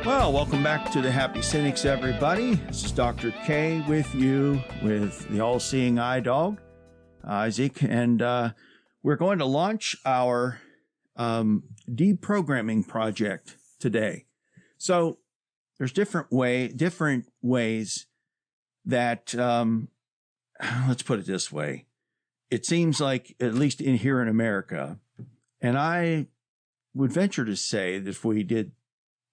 Well, welcome back to the Happy Cynics, everybody. This is Dr. K with you with the all-seeing eye dog, Isaac, and we're going to launch our Deprogramming Project today. So there's different ways that, let's put it this way. It seems like, at least here in America, and I would venture to say that if we did,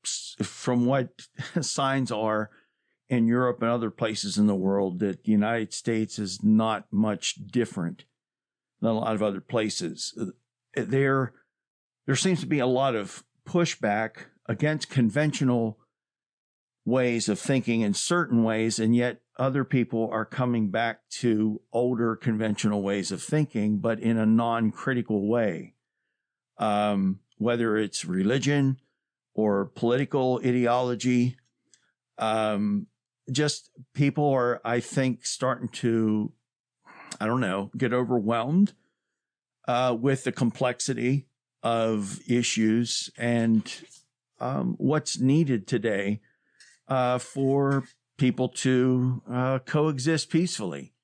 from what signs are in Europe and other places in the world, that the United States is not much different than a lot of other places. There seems to be a lot of pushback against conventional ways of thinking in certain ways, and yet other people are coming back to older conventional ways of thinking, but in a non-critical way. Whether it's religion or political ideology, just people are, I think, starting to, get overwhelmed with the complexity of issues and what's needed today for people to coexist peacefully.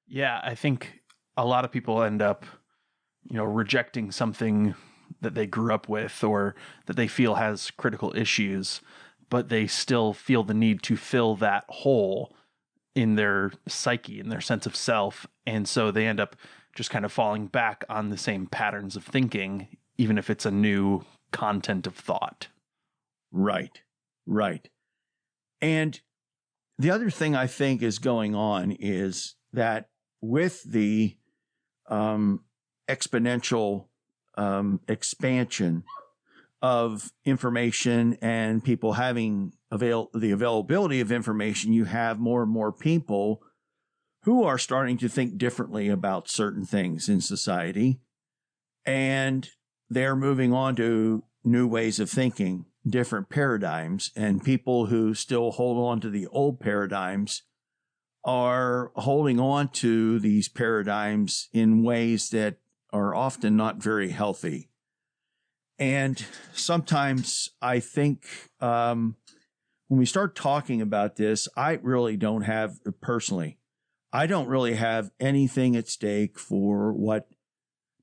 Yeah, I think a lot of people end up, rejecting something that they grew up with or that they feel has critical issues, but they still feel the need to fill that hole in their psyche, in their sense of self. And so they end up just kind of falling back on the same patterns of thinking, even if it's a new content of thought. Right. And the other thing I think is going on is that with the exponential expansion of information and people having the availability of information, you have more and more people who are starting to think differently about certain things in society, and they're moving on to new ways of thinking, different paradigms, and people who still hold on to the old paradigms are holding on to these paradigms in ways that are often not very healthy. And sometimes I think when we start talking about this, I really don't have, personally, I don't really have anything at stake for what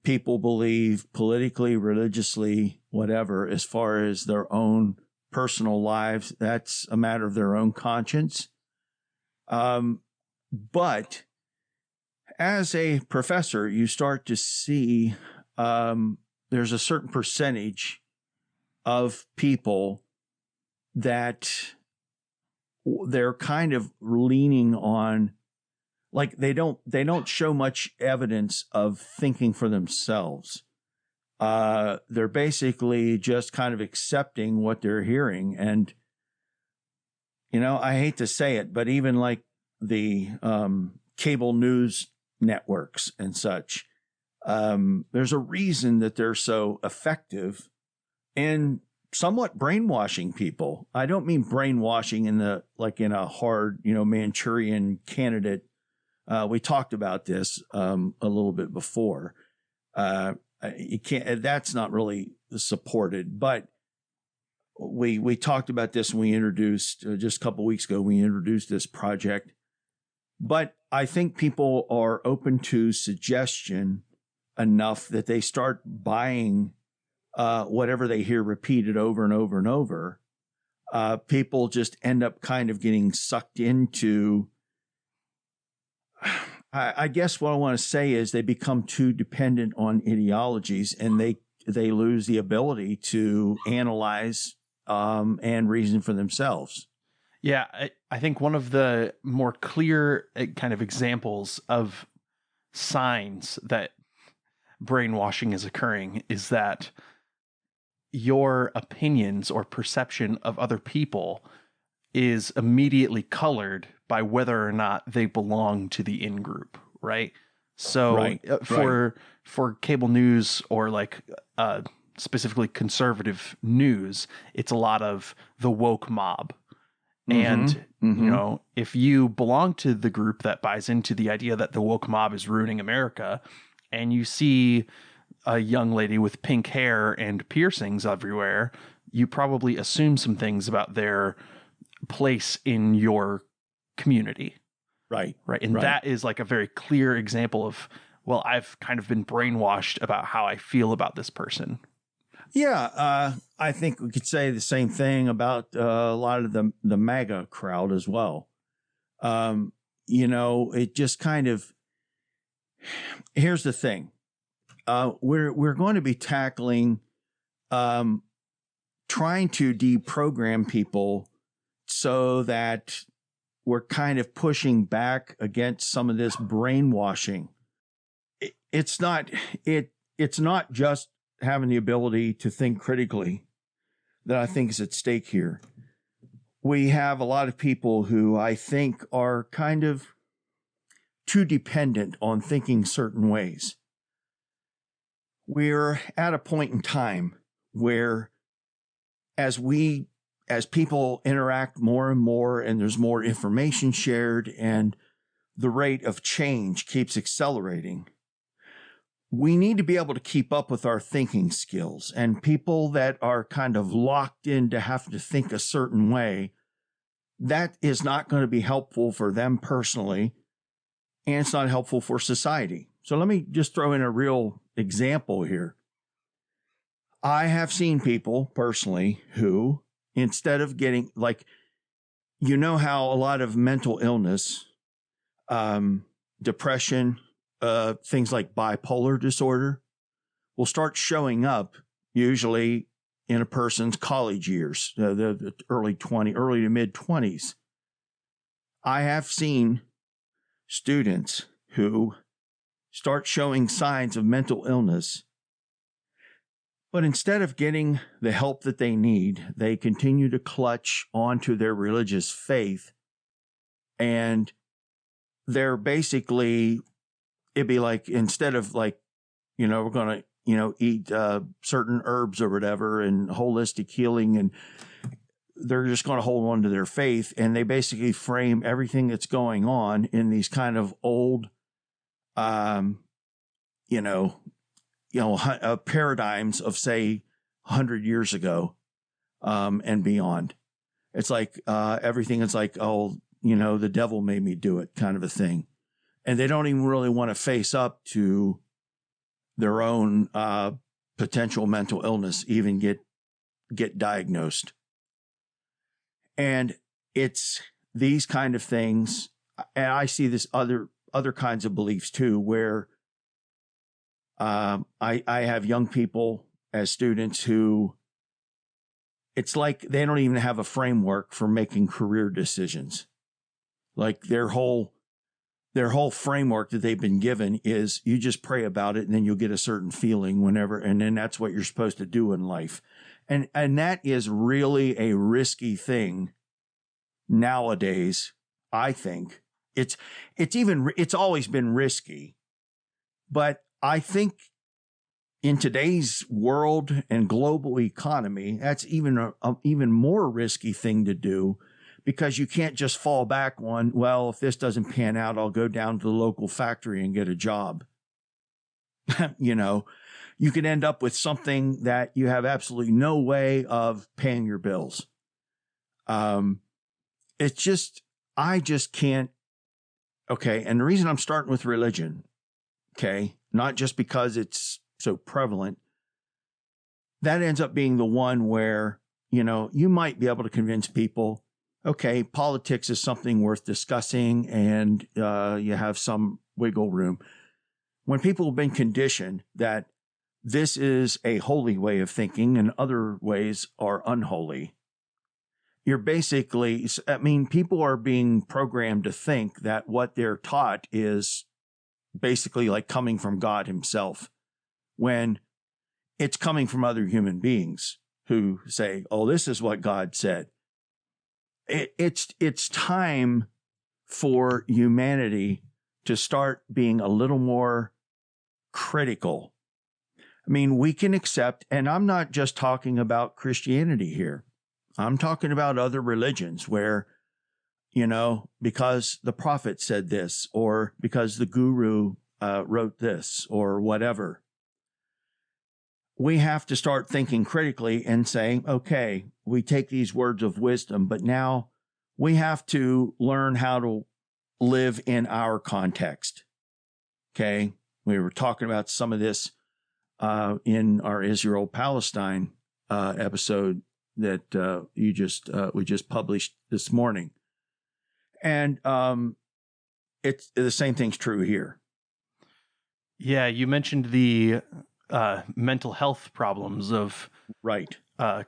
people believe politically, religiously, whatever, as far as their own personal lives. That's a matter of their own conscience. But as a professor, you start to see there's a certain percentage of people that they're kind of leaning on, like they don't show much evidence of thinking for themselves. They're basically just kind of accepting what they're hearing. And, I hate to say it, but even like the cable news networks and such, there's a reason that they're so effective in somewhat brainwashing people. I don't mean brainwashing in a hard, Manchurian candidate. We talked about this a little bit before. That's not really supported, but we talked about this when we introduced just a couple of weeks ago. We introduced this project, but I think people are open to suggestion enough that they start buying whatever they hear repeated over and over and over. People just end up kind of getting sucked into, I guess what I want to say is they become too dependent on ideologies, and they lose the ability to analyze and reason for themselves. Yeah, I think one of the more clear kind of examples of signs that brainwashing is occurring is that your opinions or perception of other people is immediately colored by whether or not they belong to the in-group, right? So for cable news or specifically conservative news, it's a lot of the woke mob. And, if you belong to the group that buys into the idea that the woke mob is ruining America, and you see a young lady with pink hair and piercings everywhere, you probably assume some things about their place in your community. Right. Right. And that is like a very clear example of, well, I've kind of been brainwashed about how I feel about this person. Yeah. I think we could say the same thing about a lot of the MAGA crowd as well. It just kind of, here's the thing. We're going to be tackling trying to deprogram people so that we're kind of pushing back against some of this brainwashing. It's not just having the ability to think critically that I think is at stake here. We have a lot of people who I think are kind of too dependent on thinking certain ways. We're at a point in time where as people interact more and more and there's more information shared and the rate of change keeps accelerating, we need to be able to keep up with our thinking skills. And people that are kind of locked into having to think a certain way, that is not going to be helpful for them personally, and it's not helpful for society. So let me just throw in a real example here. I have seen people personally who, instead of getting, like, you know how a lot of mental illness, depression, things like bipolar disorder will start showing up usually in a person's college years, the early to mid 20s. I have seen students who start showing signs of mental illness, but instead of getting the help that they need, they continue to clutch onto their religious faith. And they're basically, it'd be like, instead of like, we're going to, eat certain herbs or whatever and holistic healing, and they're just going to hold on to their faith. And they basically frame everything that's going on in these kind of old, paradigms of, say, 100 years ago and beyond. It's like everything is like, the devil made me do it kind of a thing. And they don't even really want to face up to their own potential mental illness, even get diagnosed. And it's these kind of things. And I see this other kinds of beliefs too, where I have young people as students who, it's like they don't even have a framework for making career decisions. Like their whole framework that they've been given is you just pray about it and then you'll get a certain feeling whenever, and then that's what you're supposed to do in life. And that is really a risky thing nowadays. I think it's always been risky, but I think in today's world and global economy, that's even a even more risky thing to do, because you can't just fall back on, well, if this doesn't pan out, I'll go down to the local factory and get a job. You could end up with something that you have absolutely no way of paying your bills. It's just, I just can't. Okay. And the reason I'm starting with religion, okay, not just because it's so prevalent, that ends up being the one where, you might be able to convince people, okay, politics is something worth discussing and you have some wiggle room. When people have been conditioned that this is a holy way of thinking and other ways are unholy, you're basically, people are being programmed to think that what they're taught is basically like coming from God himself, when it's coming from other human beings who say, oh, this is what God said. It's time for humanity to start being a little more critical. We can accept, and I'm not just talking about Christianity here. I'm talking about other religions where, because the prophet said this, or because the guru wrote this, or whatever. we have to start thinking critically and saying, okay, we take these words of wisdom, but now we have to learn how to live in our context. Okay. We were talking about some of this in our Israel-Palestine episode that we just published this morning. And it's the same thing's true here. Yeah, you mentioned the mental health problems of right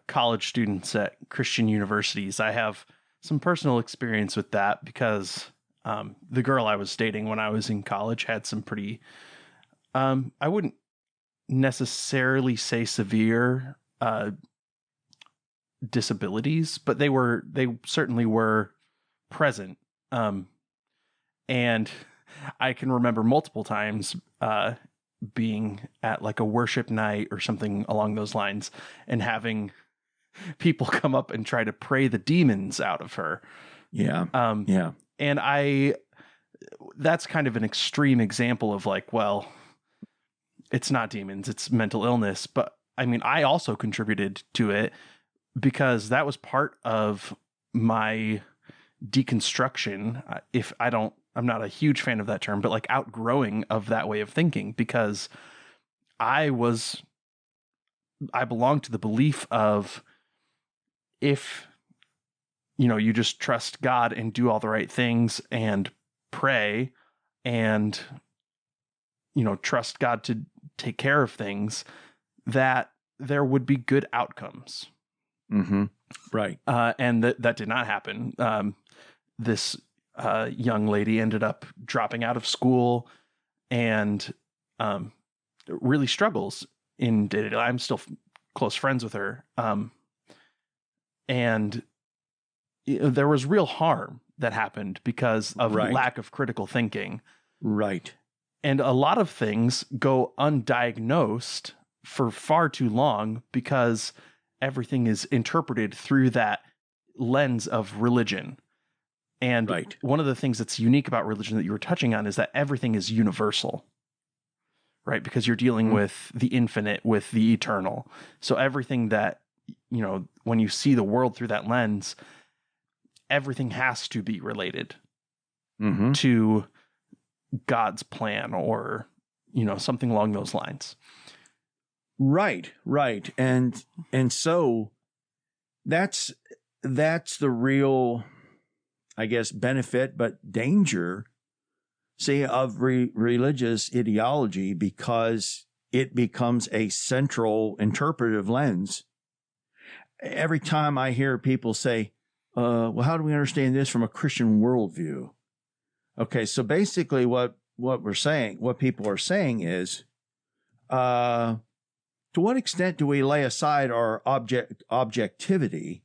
college students at Christian universities. I have some personal experience with that because the girl I was dating when I was in college had some pretty, I wouldn't necessarily say severe disabilities, but they certainly were present. And I can remember multiple times being at like a worship night or something along those lines and having people come up and try to pray the demons out of her. Yeah. And that's kind of an extreme example of like, well, it's not demons, it's mental illness. But I mean, I also contributed to it because that was part of my deconstruction. I'm not a huge fan of that term, but like outgrowing of that way of thinking, because I belonged to the belief of, if, you just trust God and do all the right things and pray and, trust God to take care of things, that there would be good outcomes. Mm-hmm. Right. And that did not happen. This young lady ended up dropping out of school and really struggles in day-to-day. I'm still close friends with her. And there was real harm that happened because of lack of critical thinking. Right. And a lot of things go undiagnosed for far too long because everything is interpreted through that lens of religion. And one of the things that's unique about religion that you were touching on is that everything is universal, right? Because you're dealing with the infinite, with the eternal. So everything that, when you see the world through that lens, everything has to be related to God's plan or, something along those lines. Right. And so that's the real, I guess, benefit, but danger, say, of religious ideology, because it becomes a central interpretive lens. Every time I hear people say, well, how do we understand this from a Christian worldview? Okay, so basically what people are saying is, to what extent do we lay aside our objectivity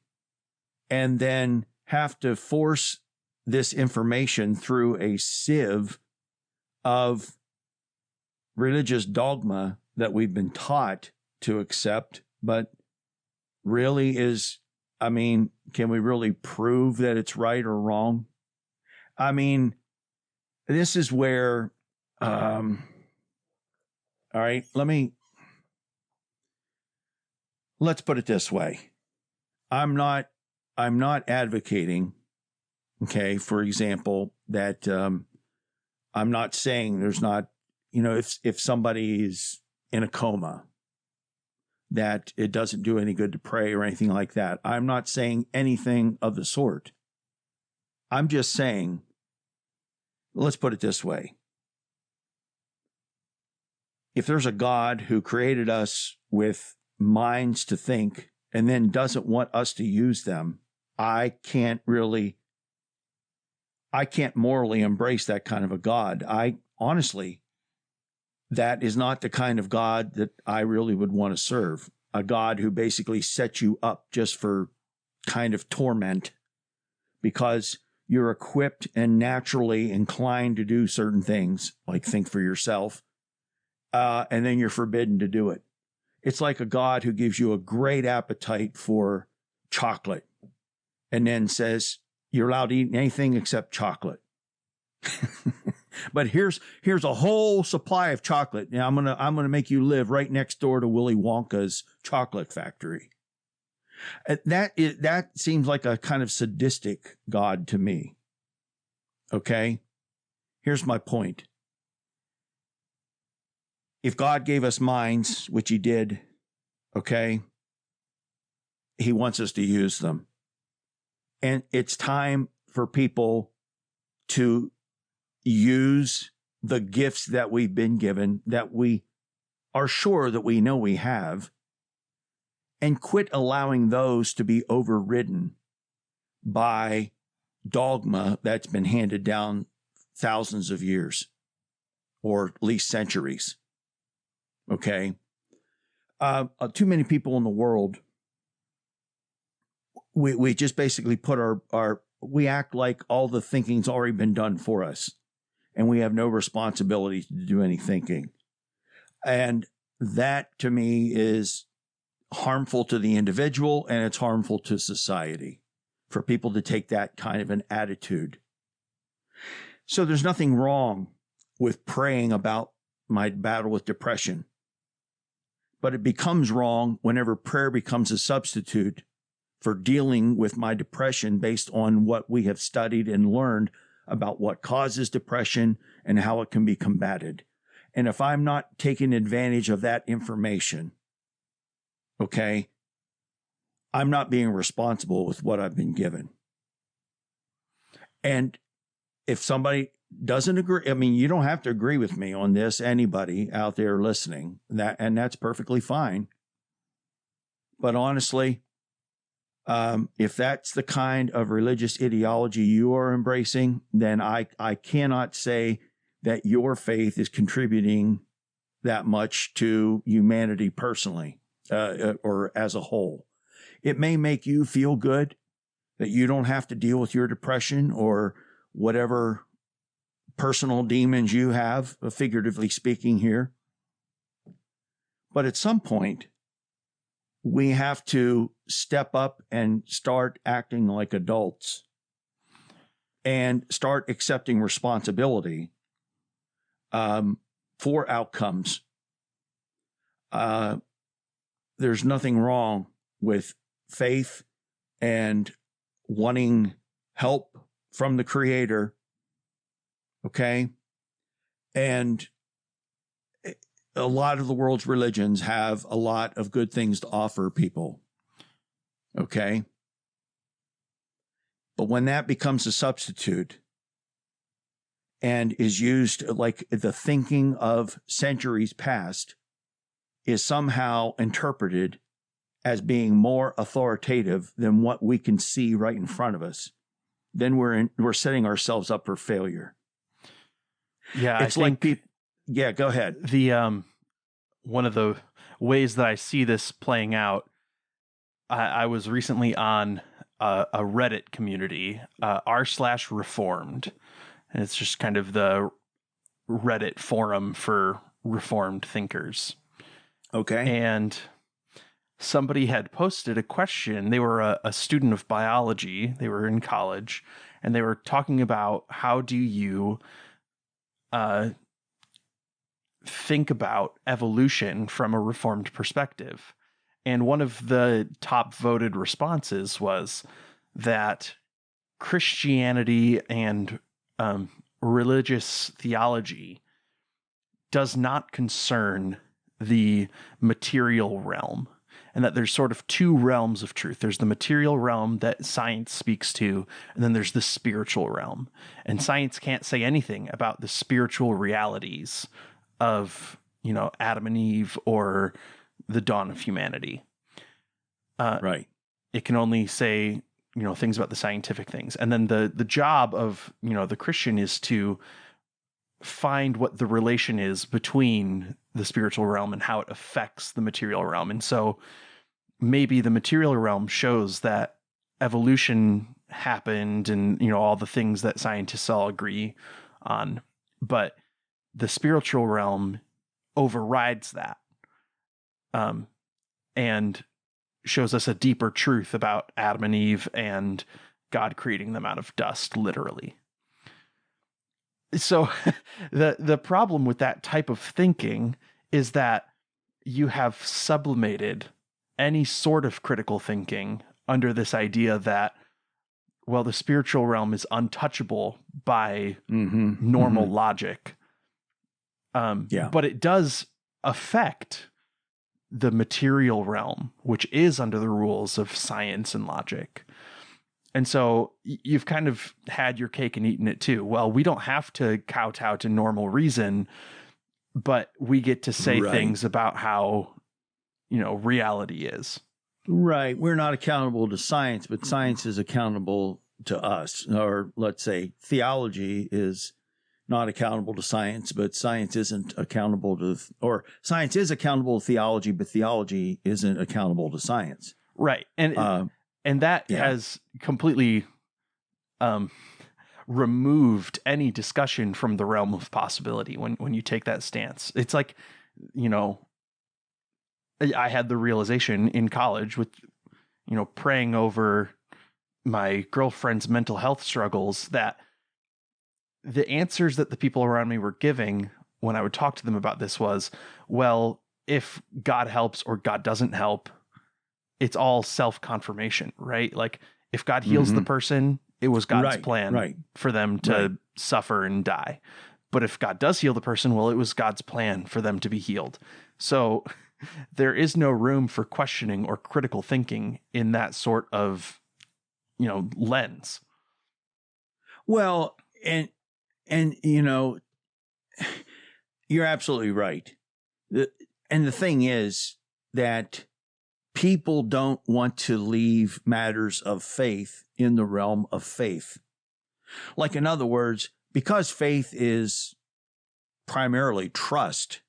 and then have to force this information through a sieve of religious dogma that we've been taught to accept, but really can we really prove that it's right or wrong? I mean, this is where, all right, let's put it this way. I'm not advocating, okay, for example, that I'm not saying there's not, if somebody is in a coma, that it doesn't do any good to pray or anything like that. I'm not saying anything of the sort. I'm just saying, let's put it this way. If there's a God who created us with minds to think and then doesn't want us to use them, I can't morally embrace that kind of a God. Honestly, that is not the kind of God that I really would want to serve. A God who basically sets you up just for kind of torment because you're equipped and naturally inclined to do certain things, like think for yourself, and then you're forbidden to do it. It's like a God who gives you a great appetite for chocolate and then says you're allowed to eat anything except chocolate. But here's a whole supply of chocolate. Now I'm gonna make you live right next door to Willy Wonka's chocolate factory. That seems like a kind of sadistic God to me. Okay? Here's my point. If God gave us minds, which he did, okay, he wants us to use them. And it's time for people to use the gifts that we've been given, that we are sure that we know we have, and quit allowing those to be overridden by dogma that's been handed down thousands of years, or at least centuries. Okay? Too many people in the world, we just basically put we act like all the thinking's already been done for us, and we have no responsibility to do any thinking. And that, to me, is harmful to the individual, and it's harmful to society for people to take that kind of an attitude. So there's nothing wrong with praying about my battle with depression, but it becomes wrong whenever prayer becomes a substitute for dealing with my depression based on what we have studied and learned about what causes depression and how it can be combated. And if I'm not taking advantage of that information, okay, I'm not being responsible with what I've been given. And if somebody doesn't agree, I mean, you don't have to agree with me on this, anybody out there listening, and that's perfectly fine. But honestly, if that's the kind of religious ideology you are embracing, then I cannot say that your faith is contributing that much to humanity personally, or as a whole. It may make you feel good that you don't have to deal with your depression or whatever personal demons you have, figuratively speaking here. But at some point, we have to step up and start acting like adults and start accepting responsibility for outcomes. There's nothing wrong with faith and wanting help from the Creator, okay? And a lot of the world's religions have a lot of good things to offer people, okay? But when that becomes a substitute and is used like the thinking of centuries past is somehow interpreted as being more authoritative than what we can see right in front of us, then we're setting ourselves up for failure. Yeah, it's like people. Yeah, go ahead. The one of the ways that I see this playing out, I was recently on a Reddit community, r/reformed, and it's just kind of the Reddit forum for reformed thinkers. Okay. And somebody had posted a question. They were a student of biology. They were in college, and they were talking about how do you think about evolution from a reformed perspective. And one of the top voted responses was that Christianity and religious theology does not concern the material realm, and that there's sort of two realms of truth. There's the material realm that science speaks to, and then there's the spiritual realm. And science can't say anything about the spiritual realities of, Adam and Eve or the dawn of humanity. Right. It can only say, things about the scientific things. And then the job of, the Christian is to find what the relation is between the spiritual realm and how it affects the material realm. And so maybe the material realm shows that evolution happened and, all the things that scientists all agree on, but the spiritual realm overrides that, and shows us a deeper truth about Adam and Eve and God creating them out of dust, literally. So the problem with that type of thinking is that you have sublimated any sort of critical thinking under this idea that, well, the spiritual realm is untouchable by normal logic. But it does affect the material realm, which is under the rules of science and logic. And so you've kind of had your cake and eaten it too. Well, we don't have to kowtow to normal reason, but we get to say things about how, reality is. Right. We're not accountable to science, but science is accountable to us. Or let's say theology is not accountable to science, but science isn't accountable to, or science is accountable to theology, but theology isn't accountable to science. Right. And that has completely removed any discussion from the realm of possibility when you take that stance. It's like, I had the realization in college with, praying over my girlfriend's mental health struggles that the answers that the people around me were giving when I would talk to them about this was, well, if God helps or God doesn't help, it's all self-confirmation, right? Like if God heals the person, it was God's plan for them to suffer and die. But if God does heal the person, well, it was God's plan for them to be healed. So there is no room for questioning or critical thinking in that sort of, lens. Well, and you're absolutely right. And the thing is that people don't want to leave matters of faith in the realm of faith. Like, in other words, because faith is primarily trust,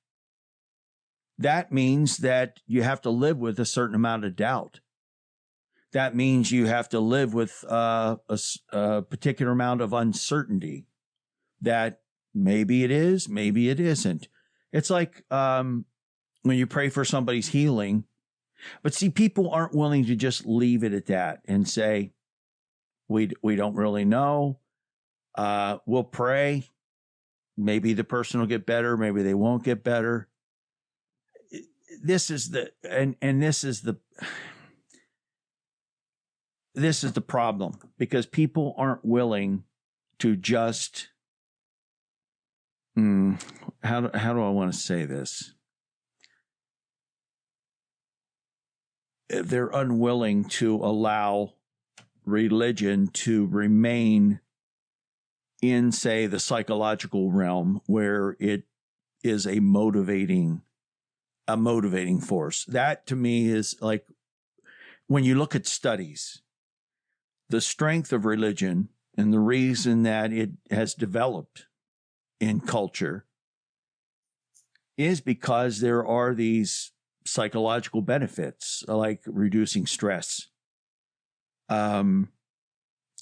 that means that you have to live with a certain amount of doubt. That means you have to live with a particular amount of uncertainty that maybe it is, maybe it isn't. It's like when you pray for somebody's healing. But see, people aren't willing to just leave it at that and say, we don't really know. We'll pray. Maybe the person will get better. Maybe they won't get better. This is the problem, because people aren't willing to just, how do I want to say this? They're unwilling to allow religion to remain in, say, the psychological realm, where it is a motivating force. That to me is like, when you look at studies, the strength of religion and the reason that it has developed in culture is because there are these psychological benefits, like reducing stress, having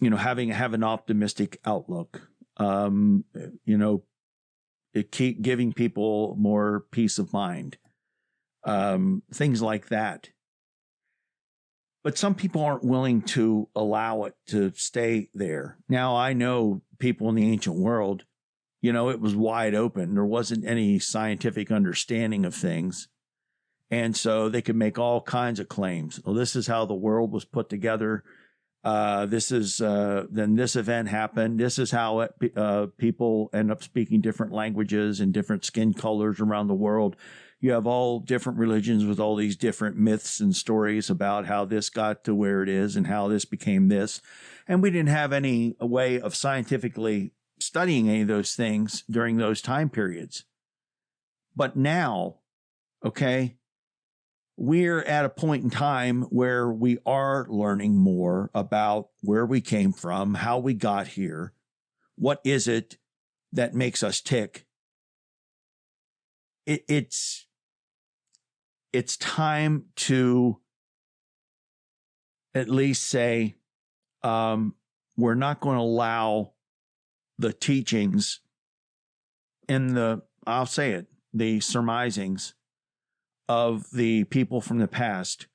an optimistic outlook, it keep giving people more peace of mind, things like that. But some people aren't willing to allow it to stay there. Now, I know people in the ancient world, it was wide open. There wasn't any scientific understanding of things. And so they could make all kinds of claims. Well, this is how the world was put together. Then this event happened. This is how people end up speaking different languages and different skin colors around the world. You have all different religions with all these different myths and stories about how this got to where it is and how this became this. And we didn't have any way of scientifically studying any of those things during those time periods. But now, we're at a point in time where we are learning more about where we came from, how we got here, what is it that makes us tick. It's time to at least say, we're not going to allow the teachings and the surmisings of the people from the past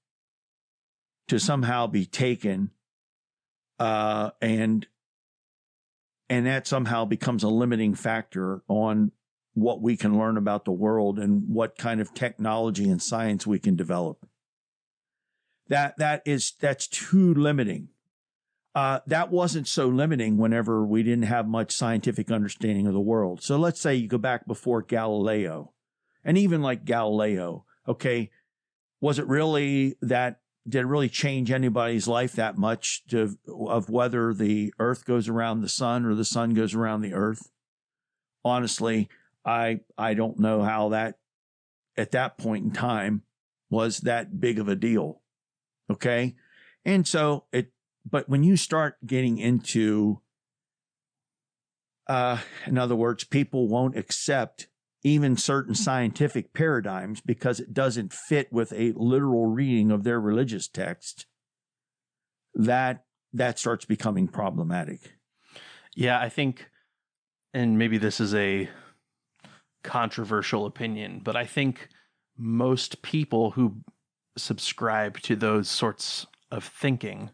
to somehow be taken and and that somehow becomes a limiting factor on what we can learn about the world and what kind of technology and science we can develop. That's too limiting. That wasn't so limiting whenever we didn't have much scientific understanding of the world. So let's say you go back before Galileo, and even like Galileo, okay, was it really that, did it really change anybody's life that much of whether the earth goes around the sun or the sun goes around the earth? Honestly, I don't know how that, at that point in time, was that big of a deal. Okay. And so but when you start getting into, in other words, people won't accept even certain scientific paradigms because it doesn't fit with a literal reading of their religious text, that starts becoming problematic. Yeah, I think, and maybe this is a controversial opinion, but I think most people who subscribe to those sorts of thinking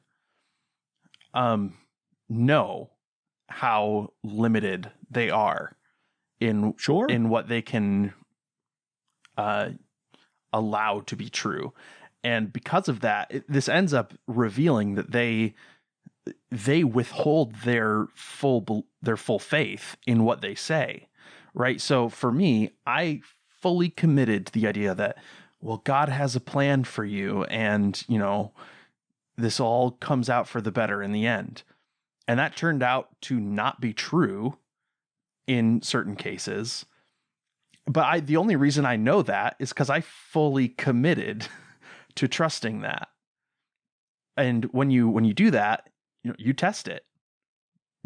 know how limited they are in what they can allow to be true. And because of that, this ends up revealing that they withhold their full faith in what they say, right? So for me, I fully committed to the idea that, well, God has a plan for you, and this all comes out for the better in the end. And that turned out to not be true in certain cases. But the only reason I know that is because I fully committed to trusting that. And when you do that, you test it.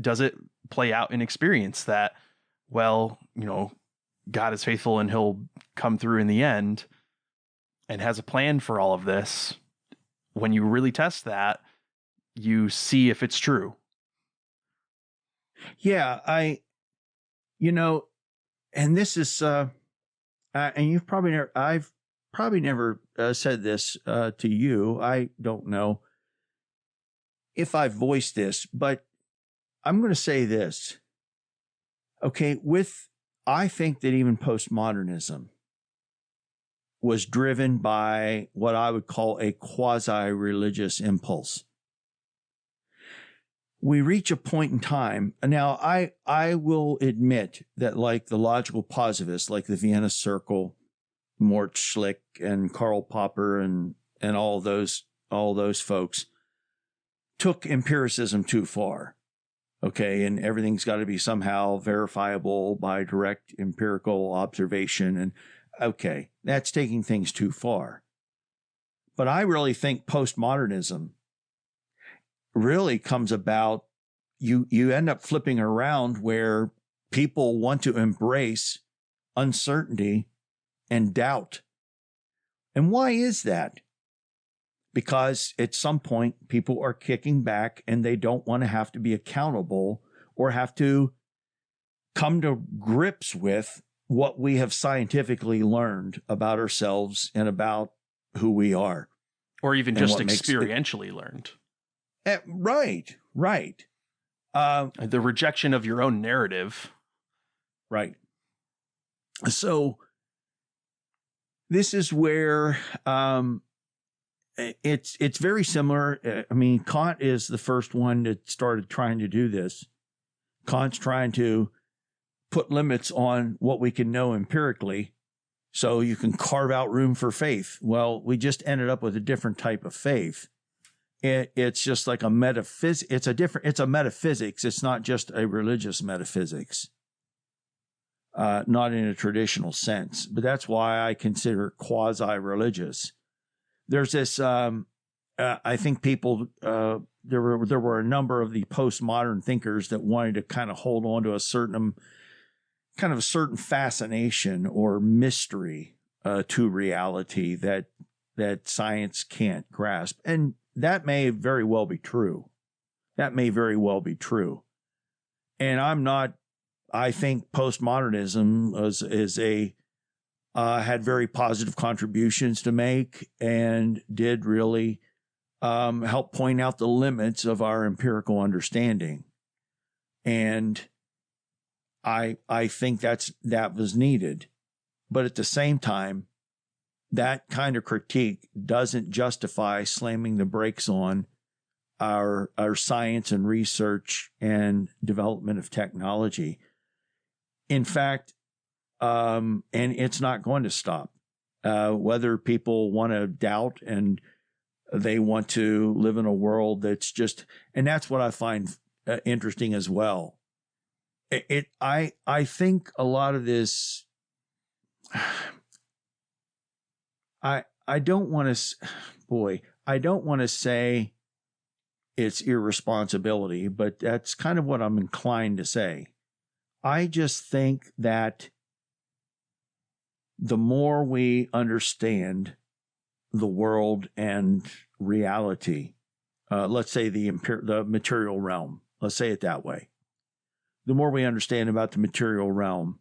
Does it play out in experience that, well, God is faithful and he'll come through in the end and has a plan for all of this? When you really test that, you see if it's true. Yeah, and this is, and I've probably never said this to you. I don't know if I've voiced this, but I'm going to say this. Okay, I think that even postmodernism was driven by what I would call a quasi-religious impulse. We reach a point in time. Now, I will admit that, like the logical positivists, like the Vienna Circle, Mort Schlick and Karl Popper and all those folks took empiricism too far. Okay, and everything's got to be somehow verifiable by direct empirical observation. And okay, that's taking things too far. But I really think postmodernism really comes about, you end up flipping around where people want to embrace uncertainty and doubt. And why is that? Because at some point people are kicking back and they don't want to have to be accountable or have to come to grips with what we have scientifically learned about ourselves and about who we are. Or even just experientially learned. Right. The rejection of your own narrative. Right. So this is where it's very similar. I mean, Kant is the first one that started trying to do this. Kant's trying to put limits on what we can know empirically so you can carve out room for faith. Well, we just ended up with a different type of faith. It's just like a metaphysics. It's a metaphysics. It's not just a religious metaphysics. Not in a traditional sense, but that's why I consider it quasi-religious. There's this, I think people, there were a number of the postmodern thinkers that wanted to kind of hold on to a certain fascination or mystery to reality that science can't grasp. And that may very well be true. And I think postmodernism had very positive contributions to make and did really help point out the limits of our empirical understanding. And I think that was needed. But at the same time, that kind of critique doesn't justify slamming the brakes on our science and research and development of technology. In fact, and it's not going to stop. Whether people want to doubt and they want to live in a world that's just, and that's what I find interesting as well. I think a lot of this, I don't want to say it's irresponsibility, but that's kind of what I'm inclined to say. I just think that the more we understand the world and reality, let's say the material realm, let's say it that way. The more we understand about the material realm,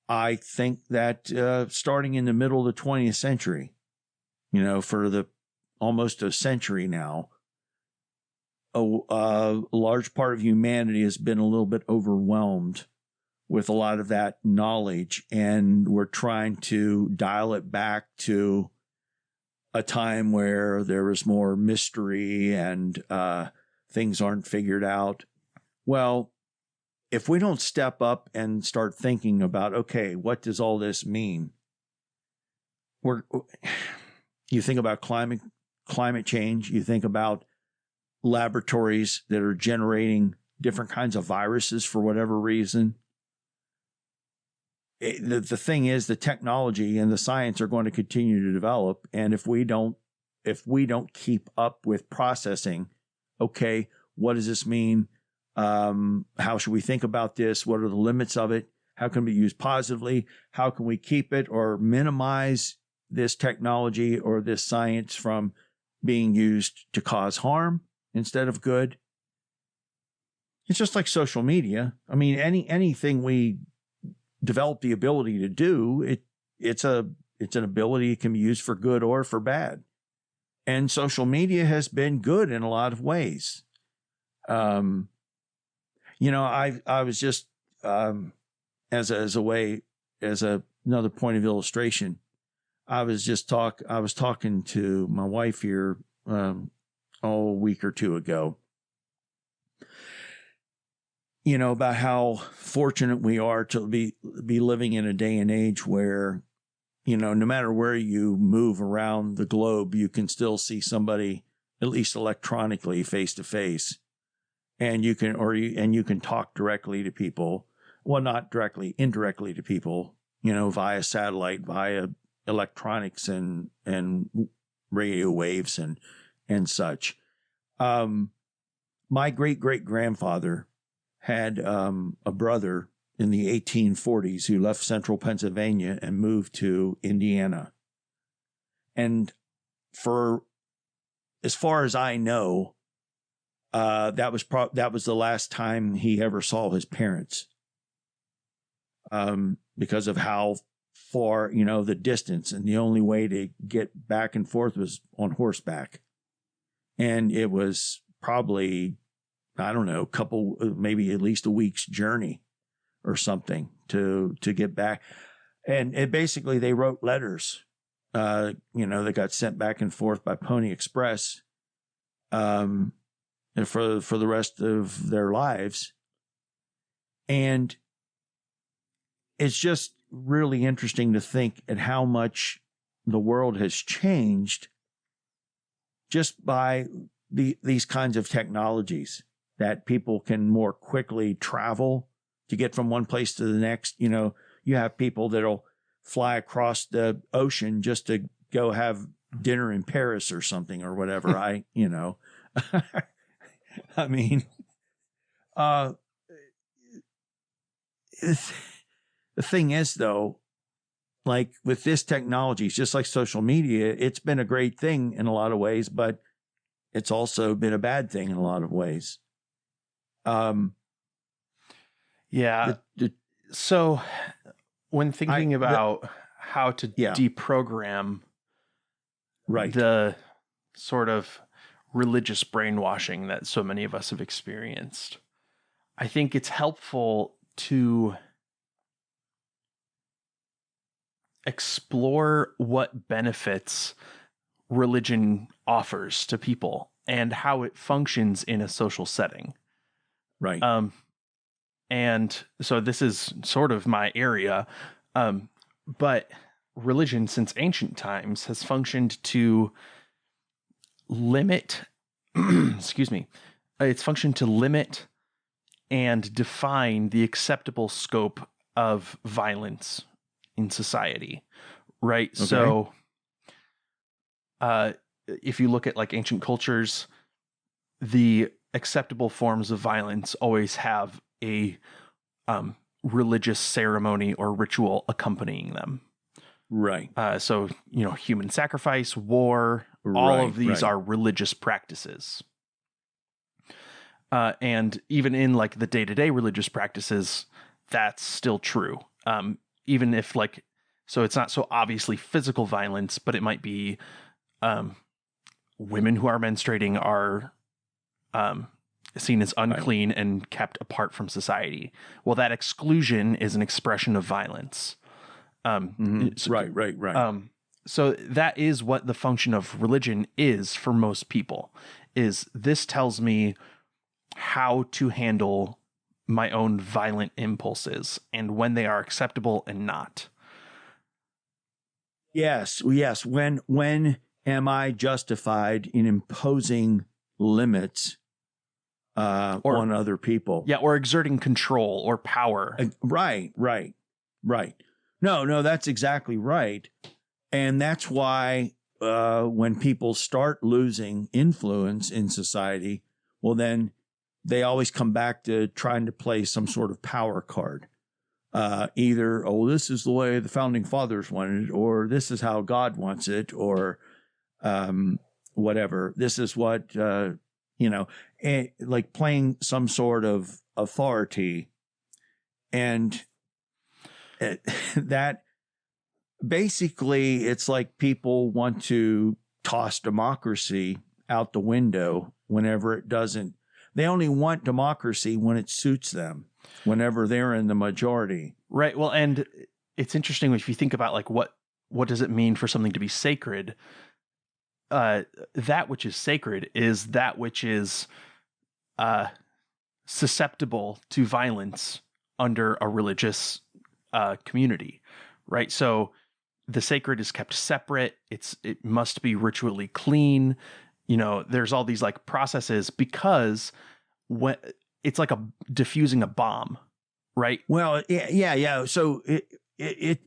I think that starting in the middle of the 20th century, for almost a century now, a large part of humanity has been a little bit overwhelmed with a lot of that knowledge, and we're trying to dial it back to a time where there was more mystery and things aren't figured out. Well, if we don't step up and start thinking about, okay, what does all this mean? You think about climate change, you think about laboratories that are generating different kinds of viruses for whatever reason. The thing is, the technology and the science are going to continue to develop, and if we don't keep up with processing, okay, what does this mean? How should we think about this? What are the limits of it? How can we use positively? How can we keep it or minimize this technology or this science from being used to cause harm instead of good? It's just like social media. I mean, anything we develop the ability to do, it's an ability that can be used for good or for bad. And social media has been good in a lot of ways. I was just as another point of illustration, I was talking to my wife here a week or two ago, about how fortunate we are to be living in a day and age where, no matter where you move around the globe, you can still see somebody, at least electronically, face to face. And you can talk directly to people. Well, not directly, indirectly to people, via satellite, via electronics and radio waves and such. My great-great-grandfather had a brother in the 1840s who left central Pennsylvania and moved to Indiana. And for as far as I know, that was the last time he ever saw his parents, because of how far, the distance, and the only way to get back and forth was on horseback. And it was probably, I don't know, maybe at least a week's journey or something to get back. And basically they wrote letters, that got sent back and forth by Pony Express, for the rest of their lives. And it's just really interesting to think at how much the world has changed just by these kinds of technologies, that people can more quickly travel to get from one place to the next. You have people that'll fly across the ocean just to go have dinner in Paris or something or whatever. I mean, the thing is, though, like with this technology, it's just like social media, it's been a great thing in a lot of ways, but it's also been a bad thing in a lot of ways. So when thinking about how to deprogram the sort of religious brainwashing that so many of us have experienced, I think it's helpful to explore what benefits religion offers to people and how it functions in a social setting. Right. And so this is sort of my area. But religion since ancient times has functioned to limit, excuse me, it's functioned to limit and define the acceptable scope of violence in society, right? Okay. So if you look at like ancient cultures, the acceptable forms of violence always have a religious ceremony or ritual accompanying them. Right. So, human sacrifice, war, all of these are religious practices. And even in like the day-to-day religious practices, that's still true. Even if so it's not so obviously physical violence, but it might be women who are menstruating are seen as unclean and kept apart from society. Well, that exclusion is an expression of violence. Right. So that is what the function of religion is for most people. Is this tells me how to handle my own violent impulses and when they are acceptable and not. Yes. When am I justified in imposing limits on other people? Yeah, or exerting control or power. Right. No, that's exactly right. And that's why when people start losing influence in society, well, then they always come back to trying to play some sort of power card. Either, this is the way the founding fathers wanted it, or this is how God wants it, or whatever. This is what, like playing some sort of authority. And that basically, it's like people want to toss democracy out the window whenever it doesn't. They only want democracy when it suits them, whenever they're in the majority. Right. Well, and it's interesting if you think about like what does it mean for something to be sacred? That which is sacred is that which is susceptible to violence under a religious community, right? So the sacred is kept separate. It must be ritually clean. There's all these like processes because when it's like diffusing a bomb, right? Well, yeah. So it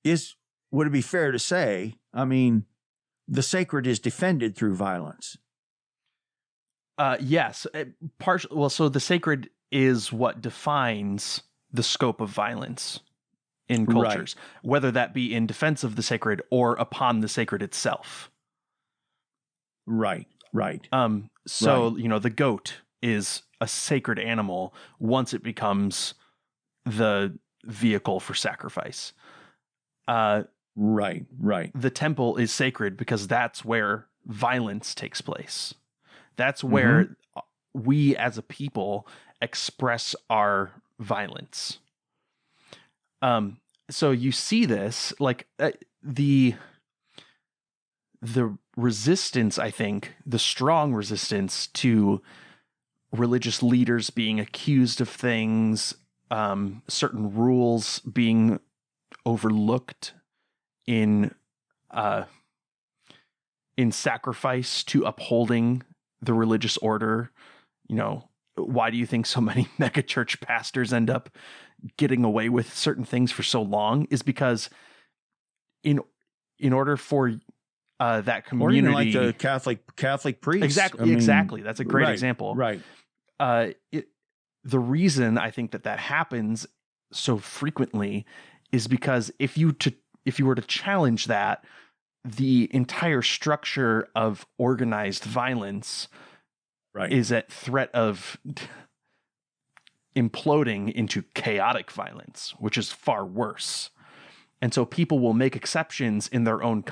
is. Would it be fair to say? I mean, the sacred is defended through violence. Yes, partially. Well, so the sacred is what defines the scope of violence in cultures, whether that be in defense of the sacred or upon the sacred itself. Right. So, the goat is a sacred animal once it becomes the vehicle for sacrifice. Right. The temple is sacred because that's where violence takes place. That's where we as a people express our violence. So you see this, like the resistance, I think, the strong resistance to religious leaders being accused of things, certain rules being overlooked in sacrifice to upholding the religious order. Why do you think so many megachurch pastors end up getting away with certain things for so long? Is because in order for that community, or even like the Catholic priests. Exactly. That's a great example. Right. The reason I think that happens so frequently is because if you were to challenge that, the entire structure of organized violence is at threat of imploding into chaotic violence, which is far worse. And so people will make exceptions in their own their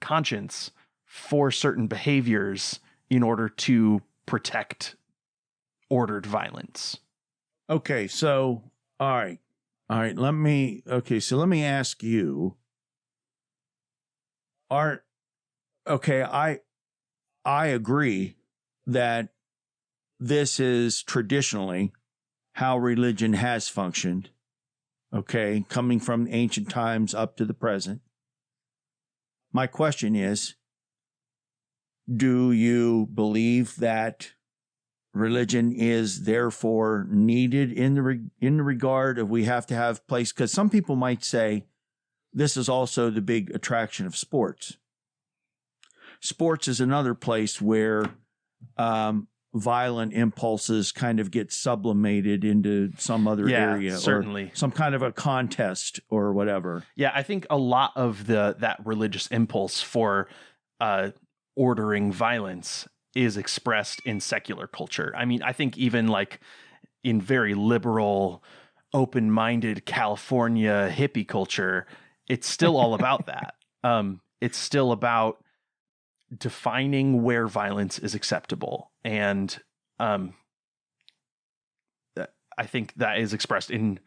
conscience for certain behaviors in order to protect ordered violence. Okay, so all right. Let me ask you. I agree that this is traditionally how religion has functioned. Okay, coming from ancient times up to the present. My question is, do you believe that religion is therefore needed in the regard of we have to have place? Because some people might say this is also the big attraction of sports. Sports is another place where violent impulses kind of get sublimated into some other area, certainly, or some kind of a contest or whatever. Yeah, I think a lot of that religious impulse for ordering violence is expressed in secular culture. I mean, I think even like in very liberal, open-minded California hippie culture, it's still all about that. It's still about defining where violence is acceptable. And I think that is expressed in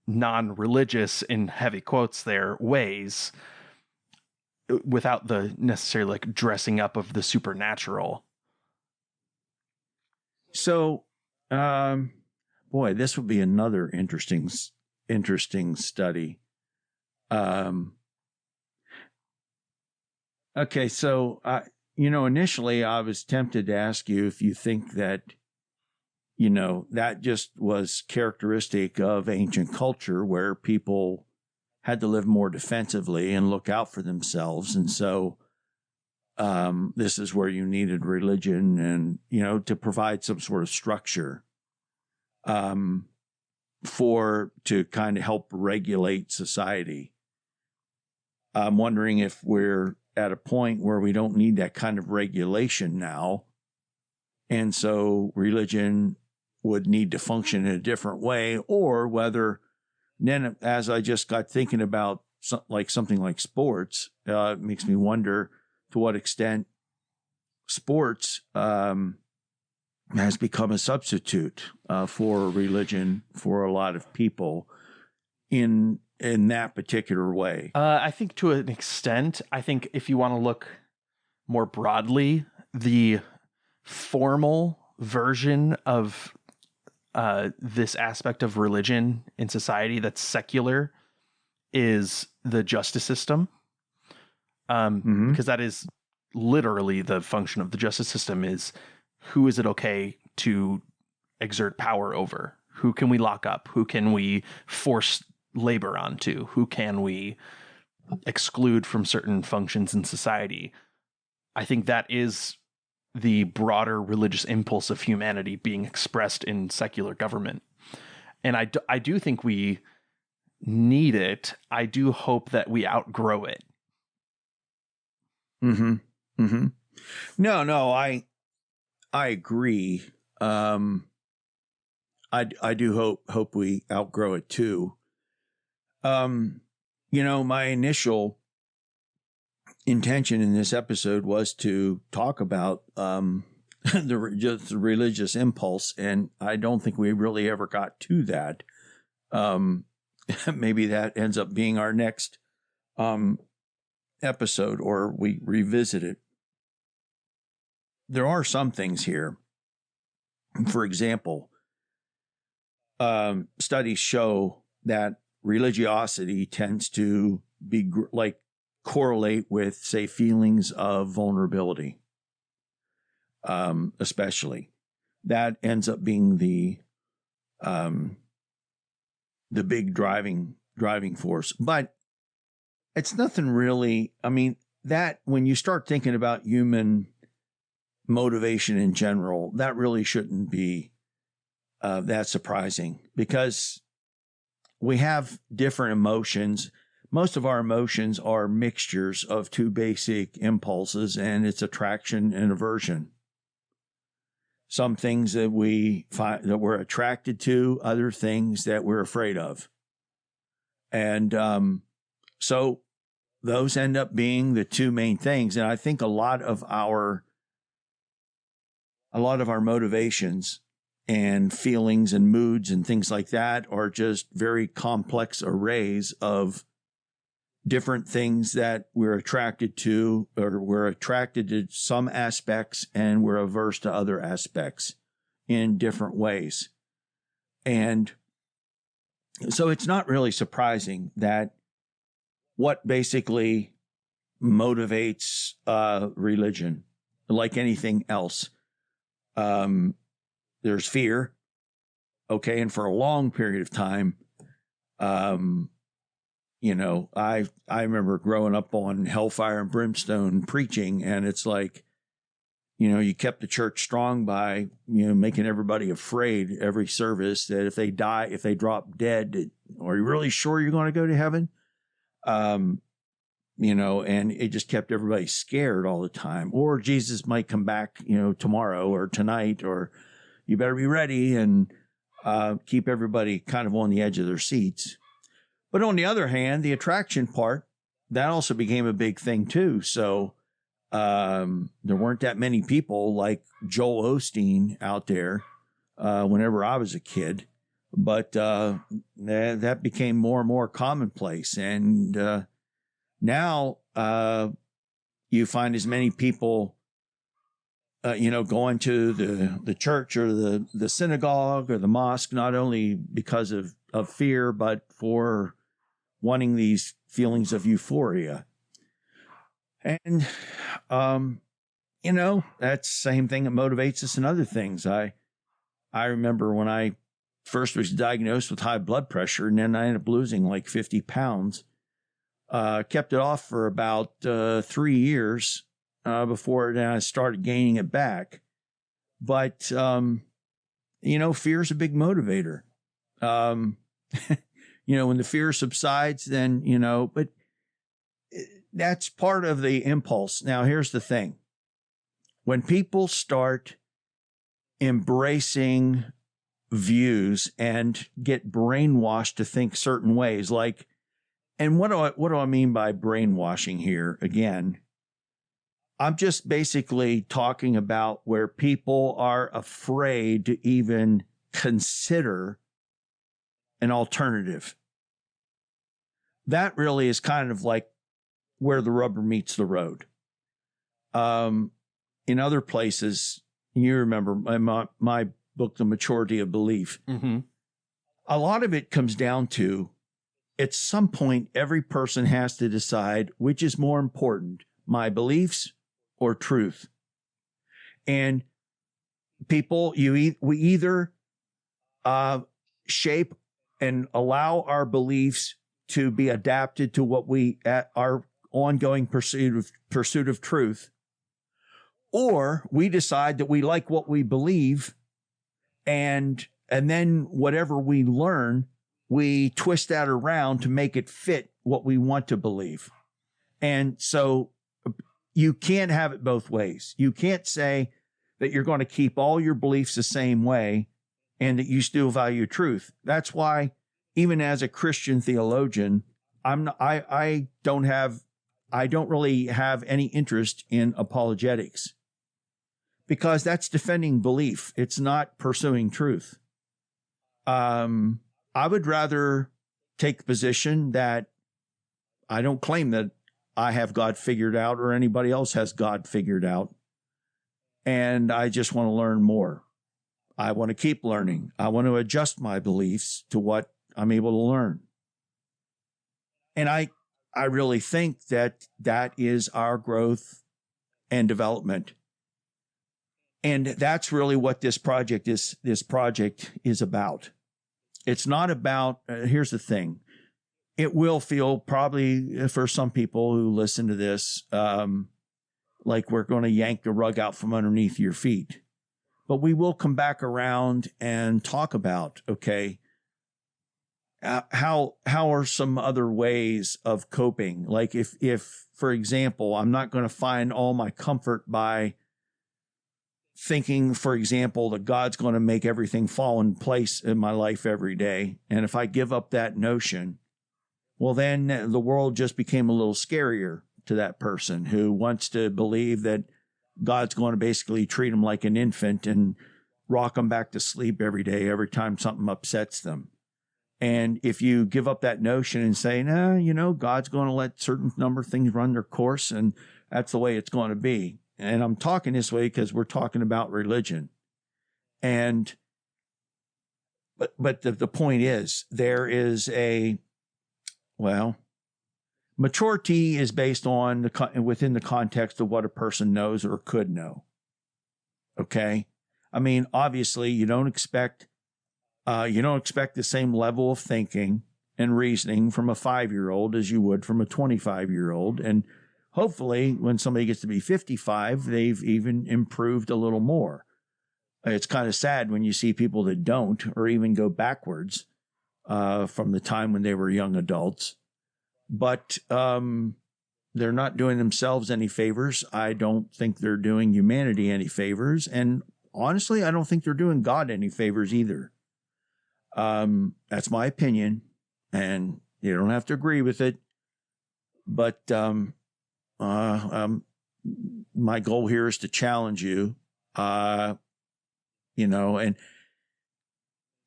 non-religious, in heavy quotes there, ways, without the necessary like dressing up of the supernatural. So, boy, this would be another interesting study. Okay, so initially I was tempted to ask you if you think that, that just was characteristic of ancient culture where people had to live more defensively and look out for themselves. And so this is where you needed religion and, to provide some sort of structure to kind of help regulate society. I'm wondering if we're at a point where we don't need that kind of regulation now. And so religion would need to function in a different way, or whether then, as I just got thinking about something like sports, it makes me wonder to what extent sports has become a substitute for religion for a lot of people in that particular way. I think to an extent. I think if you want to look more broadly, the formal version of this aspect of religion in society that's secular is the justice system. Because that is literally the function of the justice system is who is it okay to exert power over? Who can we lock up? Who can we force labor onto? Who can we exclude from certain functions in society? I think that is the broader religious impulse of humanity being expressed in secular government. And I do think we need it. I do hope that we outgrow it. Mm-hmm. Mm-hmm. No, I agree. I do hope we outgrow it too. My initial intention in this episode was to talk about the religious impulse, and I don't think we really ever got to that. Maybe that ends up being our next episode, or we revisit it. There are some things here. For example, studies show that religiosity tends to be correlate with, say, feelings of vulnerability. Especially that ends up being the big driving force. But it's nothing really. I mean, that when you start thinking about human motivation in general, that really shouldn't be that surprising, because we have different emotions. Most of our emotions are mixtures of two basic impulses, and it's attraction and aversion. Some things that we find that we're attracted to, other things that we're afraid of. And so those end up being the two main things. And I think a lot of our motivations and feelings and moods and things like that are just very complex arrays of different things that we're attracted to, or we're attracted to some aspects and we're averse to other aspects in different ways. And so it's not really surprising that what basically motivates religion, like anything else, there's fear, okay, and for a long period of time, you know, I remember growing up on hellfire and brimstone preaching, and it's like, you know, you kept the church strong by, you know, making everybody afraid every service that if they die, if they drop dead, are you really sure you're going to go to heaven? You know, and it just kept everybody scared all the time. Or Jesus might come back, you know, tomorrow or tonight, or you better be ready, and keep everybody kind of on the edge of their seats. But on the other hand, the attraction part, that also became a big thing too. So there weren't that many people like Joel Osteen out there whenever I was a kid. But that became more and more commonplace. And now you find as many people, you know, going to the church or the synagogue or the mosque, not only because of fear, but for wanting these feelings of euphoria. And, you know, that's the same thing that motivates us in other things. I remember when I first was diagnosed with high blood pressure, and then I ended up losing like 50 pounds. Kept it off for about 3 years before then I started gaining it back. But, you know, fear is a big motivator. You know, when the fear subsides, then, you know, but that's part of the impulse. Now, here's the thing. When people start embracing views and get brainwashed to think certain ways, like, and what do I mean by brainwashing here? Again, I'm just basically talking about where people are afraid to even consider an alternative. That really is kind of like where the rubber meets the road. In other places, you remember my book, The Maturity of Belief. Mm-hmm. A lot of it comes down to, at some point, every person has to decide which is more important, my beliefs or truth. And people, we either shape and allow our beliefs to be adapted to what our ongoing pursuit of truth, or we decide that we like what we believe, and then whatever we learn, we twist that around to make it fit what we want to believe. And so you can't have it both ways. You can't say that you're going to keep all your beliefs the same way and that you still value truth. That's why, even as a Christian theologian, I don't really have any interest in apologetics, because that's defending belief. It's not pursuing truth. I would rather take the position that I don't claim that I have God figured out or anybody else has God figured out. And I just want to learn more. I want to keep learning. I want to adjust my beliefs to what I'm able to learn. And I really think that is our growth and development. And that's really what this project is about. It's not about, here's the thing. It will feel probably for some people who listen to this, like we're going to yank the rug out from underneath your feet. But we will come back around and talk about, okay, how are some other ways of coping? Like if, for example, I'm not going to find all my comfort by thinking, for example, that God's going to make everything fall in place in my life every day. And if I give up that notion, well, then the world just became a little scarier to that person who wants to believe that God's going to basically treat him like an infant and rock them back to sleep every day, every time something upsets them. And if you give up that notion and say, nah, God's going to let certain number of things run their course, and that's the way it's going to be. And I'm talking this way because we're talking about religion. But the point is, there is maturity is based on within the context of what a person knows or could know. Okay. I mean, obviously you don't expect the same level of thinking and reasoning from a 5-year-old as you would from a 25-year-old. And hopefully when somebody gets to be 55, they've even improved a little more. It's kind of sad when you see people that don't, or even go backwards from the time when they were young adults. But they're not doing themselves any favors. I don't think they're doing humanity any favors. And honestly, I don't think they're doing God any favors either. That's my opinion, and you don't have to agree with it. But my goal here is to challenge you. And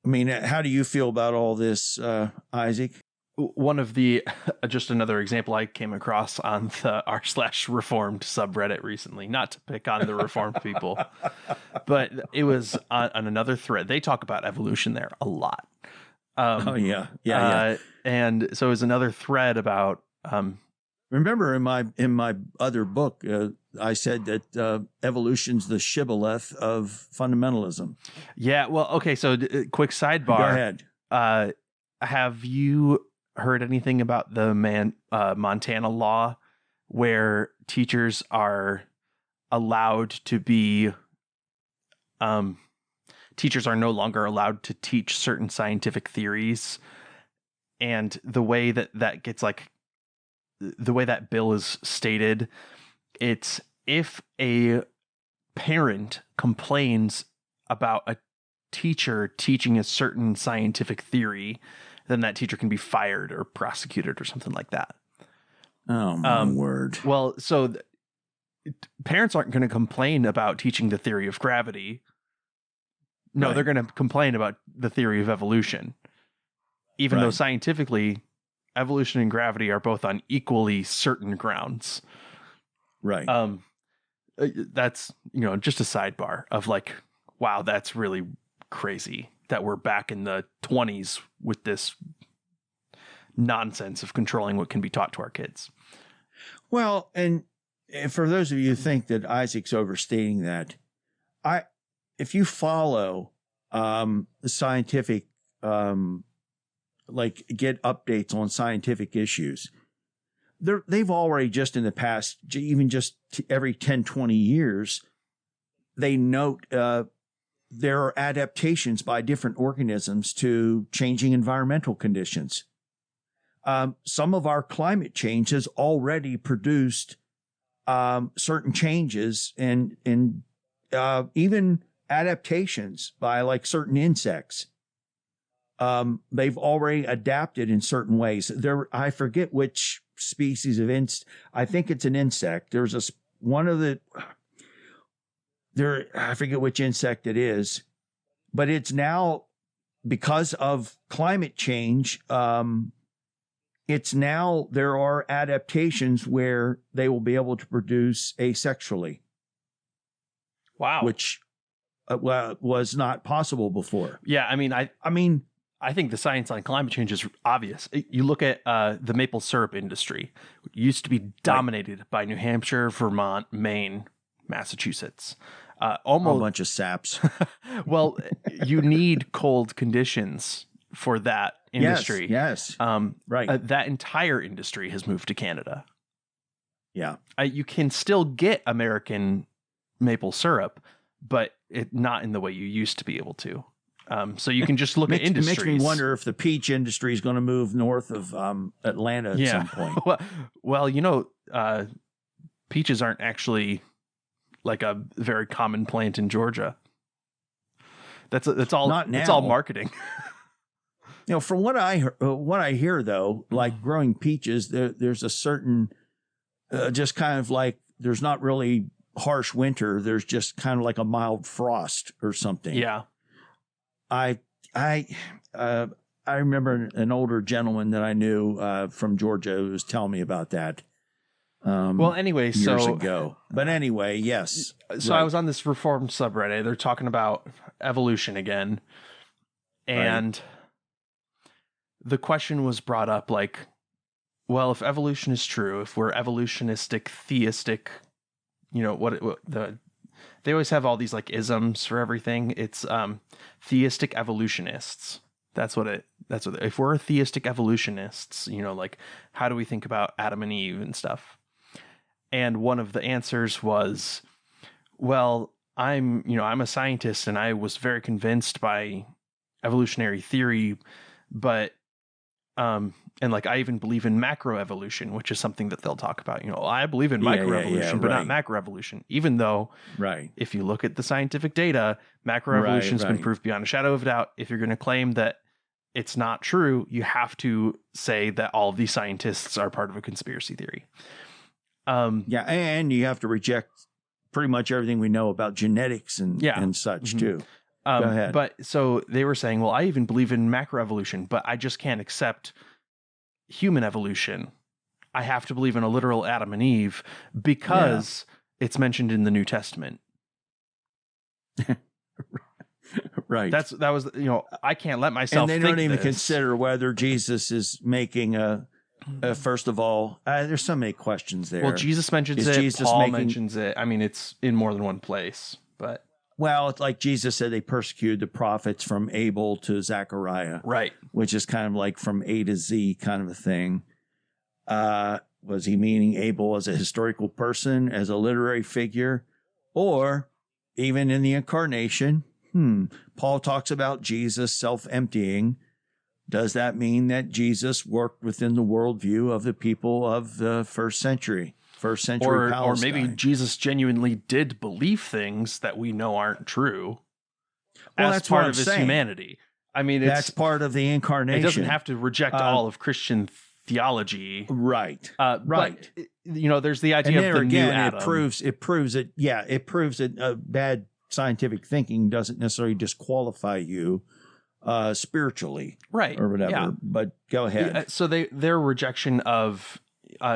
I mean, how do you feel about all this, Isaac? One of the, just another example I came across on the r/Reformed subreddit recently, not to pick on the Reformed people, but it was on another thread. They talk about evolution there a lot. Yeah. And so it was another thread about, remember in my other book, I said that evolution's the shibboleth of fundamentalism. Yeah. Well, okay. So quick sidebar. Go ahead. Have you heard anything about the Montana law where teachers are allowed to be, teachers are no longer allowed to teach certain scientific theories? And the way that gets the way that bill is stated, it's if a parent complains about a teacher teaching a certain scientific theory, then that teacher can be fired or prosecuted or something like that. Oh, my word. Well, so parents aren't going to complain about teaching the theory of gravity. No, right. They're going to complain about the theory of evolution. Even though scientifically, evolution and gravity are both on equally certain grounds. Right. That's, just a sidebar of wow, that's really crazy that we're back in the 20s with this nonsense of controlling what can be taught to our kids. Well, and for those of you who think that Isaac's overstating that, if you follow the scientific, get updates on scientific issues, they've already just in the past, even just every 10, 20 years, they note there are adaptations by different organisms to changing environmental conditions. Some of our climate change has already produced certain changes and even adaptations by certain insects. They've already adapted in certain ways. I forget which species of I think it's an insect. There's I forget which insect it is, but it's now, because of climate change, there are adaptations where they will be able to produce asexually. Wow. Which was not possible before. Yeah. I think the science on climate change is obvious. You look at the maple syrup industry. It used to be dominated by New Hampshire, Vermont, Maine, Massachusetts. Almost a bunch of saps. Well, you need cold conditions for that industry. Yes. Right. That entire industry has moved to Canada. Yeah. You can still get American maple syrup, but not in the way you used to be able to. So you can just look at industries. It makes me wonder if the peach industry is going to move north of Atlanta at some point. Well, peaches aren't actually a very common plant in Georgia. That's all. Not now. It's all marketing. From what I hear though, growing peaches, there's a certain, just kind of there's not really harsh winter, there's just kind of like a mild frost or something. Yeah. I remember an older gentleman that I knew from Georgia who was telling me about that. Well, anyway, years ago. But anyway, yes. So I was on this Reformed subreddit. They're talking about evolution again. And the question was brought up like, well, if evolution is true, if we're evolutionistic, theistic, you know, they always have all these like isms for everything. It's theistic evolutionists. If we're theistic evolutionists, you know, like how do we think about Adam and Eve and stuff? And one of the answers was, well, I'm a scientist and I was very convinced by evolutionary theory, but and like I even believe in macroevolution, which is something that they'll talk about. You know, I believe in microevolution, but not macroevolution, even though if you look at the scientific data, macroevolution has been proved beyond a shadow of a doubt. If you're going to claim that it's not true, you have to say that all of these scientists are part of a conspiracy theory. And you have to reject pretty much everything we know about genetics and such too. Go ahead. But so they were saying, well, I even believe in macroevolution, but I just can't accept human evolution. I have to believe in a literal Adam and Eve because it's mentioned in the New Testament. Right. That was, you know, I can't let myself think. And they don't even consider whether Jesus is making first of all, there's so many questions there. Well, Jesus mentions it. Paul mentions it. I mean, it's in more than one place, but. Well, it's like Jesus said, they persecuted the prophets from Abel to Zechariah. Right. Which is kind of like from A to Z kind of a thing. Was he meaning Abel as a historical person, as a literary figure, or even in the incarnation? Paul talks about Jesus self-emptying. Does that mean that Jesus worked within the worldview of the people of the first century Palestine? Or maybe Jesus genuinely did believe things that we know aren't true. Well, as that's part what of I'm his saying. Humanity. I mean, that's part of the incarnation. It doesn't have to reject all of Christian theology. Right. But, you know, there's the idea of the new Adam. It proves that bad scientific thinking doesn't necessarily disqualify you spiritually, right, or whatever. Yeah. But go ahead. So their rejection of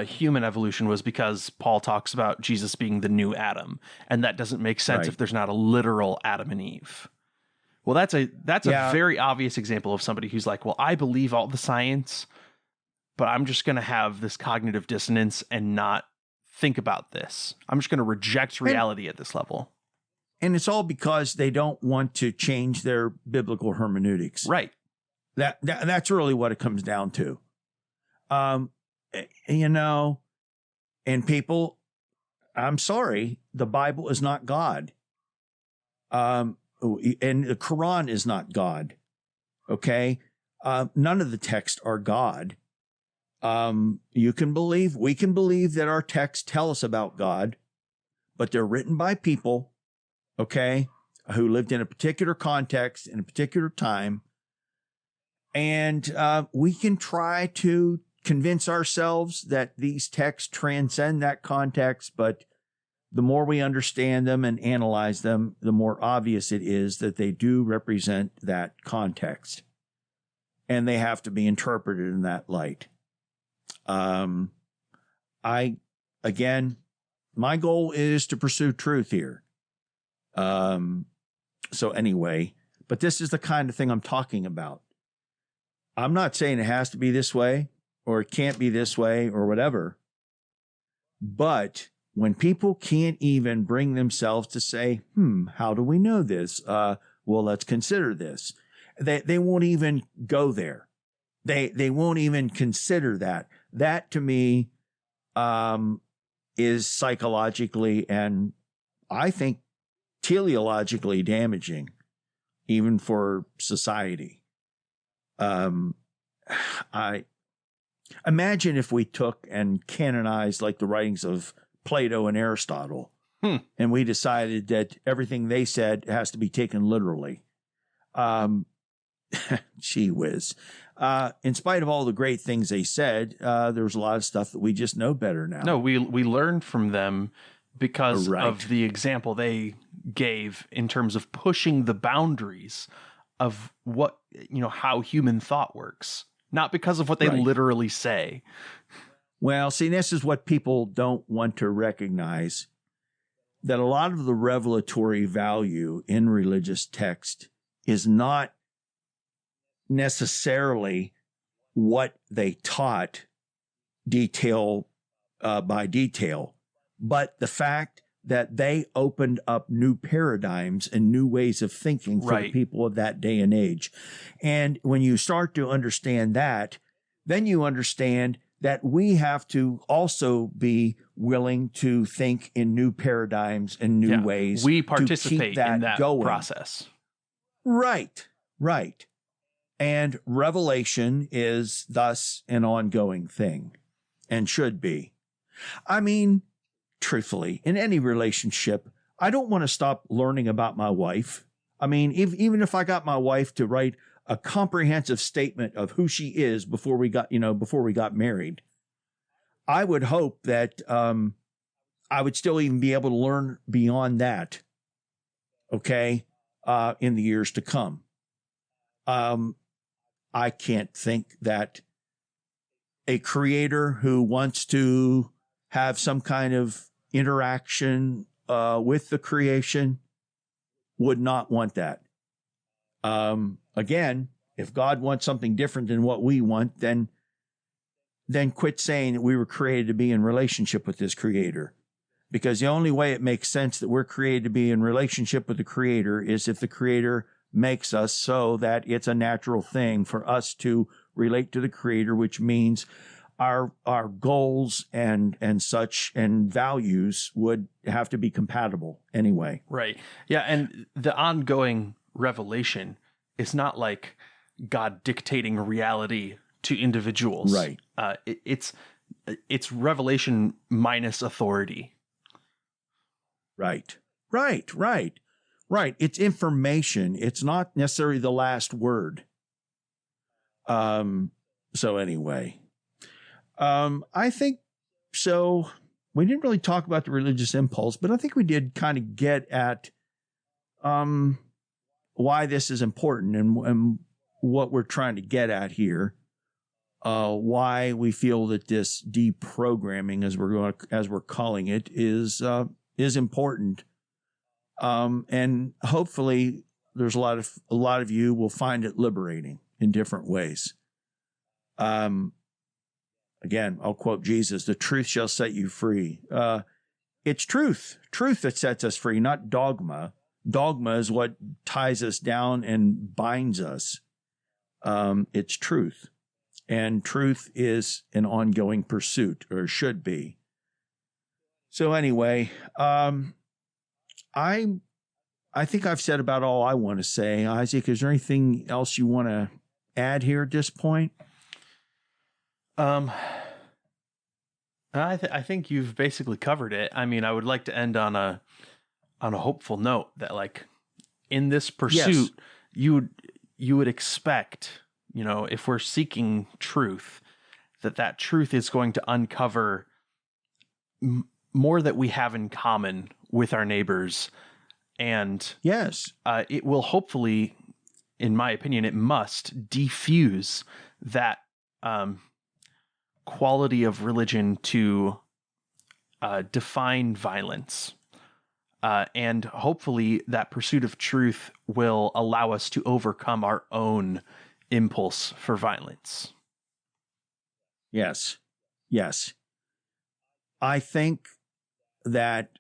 human evolution was because Paul talks about Jesus being the new Adam, and that doesn't make sense if there's not a literal Adam and Eve. Well, that's a very obvious example of somebody who's like, well, I believe all the science, but I'm just going to have this cognitive dissonance and not think about this. I'm just going to reject reality at this level. And it's all because they don't want to change their biblical hermeneutics. Right. That's really what it comes down to. You know, and people, I'm sorry, the Bible is not God. And the Quran is not God. Okay? None of the texts are God. We can believe that our texts tell us about God, but they're written by people, okay, who lived in a particular context in a particular time. And we can try to convince ourselves that these texts transcend that context, but the more we understand them and analyze them, the more obvious it is that they do represent that context. And they have to be interpreted in that light. My goal is to pursue truth here. So anyway, but this is the kind of thing I'm talking about. I'm not saying it has to be this way or it can't be this way or whatever. But when people can't even bring themselves to say, how do we know this? Well, let's consider this. They won't even go there. They won't even consider that. That to me is psychologically and I think teleologically damaging, even for society. I imagine if we took and canonized like the writings of Plato and Aristotle, and we decided that everything they said has to be taken literally. Gee whiz. In spite of all the great things they said, there was a lot of stuff that we just know better now. No, we learned from them because Right. of the example they gave in terms of pushing the boundaries of what, how human thought works, not because of what they Right. literally say. Well, see, this is what people don't want to recognize, that a lot of the revelatory value in religious text is not necessarily what they taught detail by detail, but the fact that they opened up new paradigms and new ways of thinking for the people of that day and age. And when you start to understand that, then you understand that we have to also be willing to think in new paradigms and new ways. We to participate keep that in that going. process. Right. And revelation is thus an ongoing thing and should be. I mean, truthfully, in any relationship, I don't want to stop learning about my wife. I mean, even if I got my wife to write a comprehensive statement of who she is before we got married, I would hope that I would still even be able to learn beyond that, okay, in the years to come. I can't think that a creator who wants to have some kind of interaction with the creation would not want that. Again, if God wants something different than what we want, then quit saying that we were created to be in relationship with this creator. Because the only way it makes sense that we're created to be in relationship with the creator is if the creator makes us so that it's a natural thing for us to relate to the creator, which means our goals and such and values would have to be compatible anyway. Right. Yeah. And the ongoing revelation is not like God dictating reality to individuals. Right. It's revelation minus authority. Right. It's information. It's not necessarily the last word. So anyway, I think so. We didn't really talk about the religious impulse, but I think we did kind of get at why this is important and what we're trying to get at here. Why we feel that this deprogramming, as we're calling it, is important. And hopefully there's a lot of you will find it liberating in different ways. Again, I'll quote Jesus, "The truth shall set you free." It's truth that sets us free, not dogma. Dogma is what ties us down and binds us. It's truth. And truth is an ongoing pursuit, or should be. So anyway, I think I've said about all I want to say. Isaac, is there anything else you want to add here at this point? I think you've basically covered it. I mean, I would like to end on a hopeful note that, like, in this pursuit, yes, you would expect, if we're seeking truth, that truth is going to uncover more that we have in common with our neighbors. And yes, it will hopefully, in my opinion, it must defuse that quality of religion to define violence. And hopefully that pursuit of truth will allow us to overcome our own impulse for violence. Yes. I think that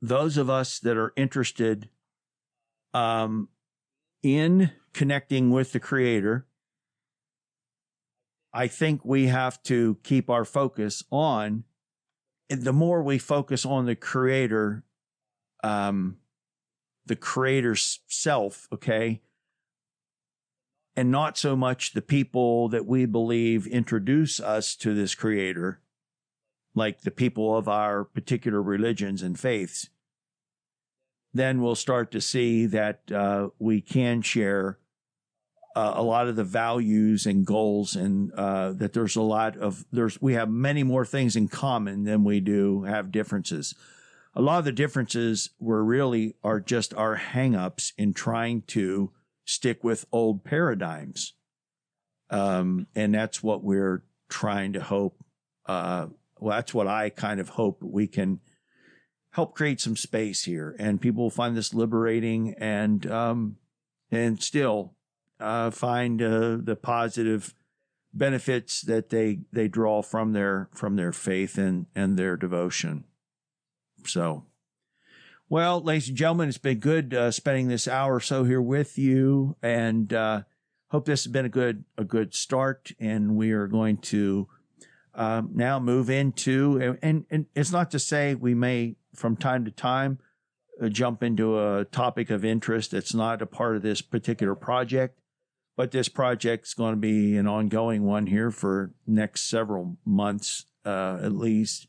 those of us that are interested in connecting with the Creator, I think we have to keep our focus on, the more we focus on the Creator, the Creator's self, okay, and not so much the people that we believe introduce us to this Creator, like the people of our particular religions and faiths, then we'll start to see that we can share a lot of the values and goals, and that we have many more things in common than we do have differences. a lot of the differences are just our hangups in trying to stick with old paradigms. And that's what we're trying to hope. That's what I kind of hope we can help create some space here, and people will find this liberating and still find the positive benefits that they draw from their faith and their devotion. So, well, ladies and gentlemen, it's been good spending this hour or so here with you, and hope this has been a good start. And we are going to now move into, and it's not to say we may from time to time jump into a topic of interest that's not a part of this particular project, but this project's going to be an ongoing one here for next several months at least,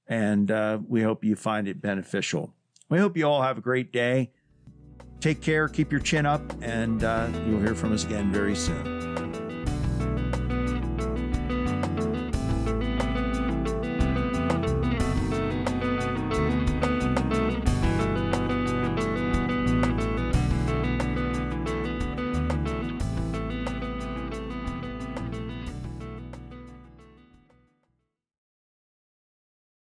and we hope you find it beneficial. We hope you all have a great day. Take care, keep your chin up, and you'll hear from us again very soon.